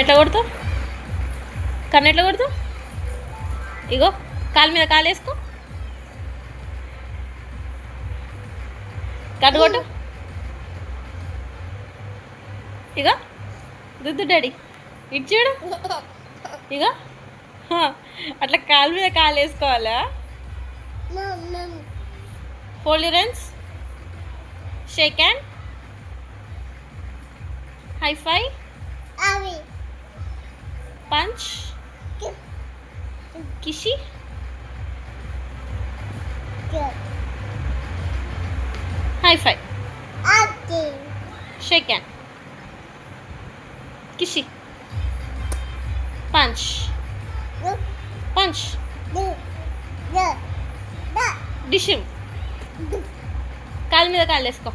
ఎట్లా కొడుతావు? కన్ను ఎట్లా కొడుతావు? ఇగో కాలు మీద కాలు వేసుకో. కన్ను కొట్టు. ఇగో దుద్దు డాడీ ఇటు చూడు. ఇగో అట్లా కాలు మీద కాలు వేసుకోవాలా? Fold your hands. Shake hand. High five. Punch. కిషి. High five. Shake hand. కిషి. పంచ్. పంచ్. డిషిమ్. కాలు మీద కాలు వేసుకో.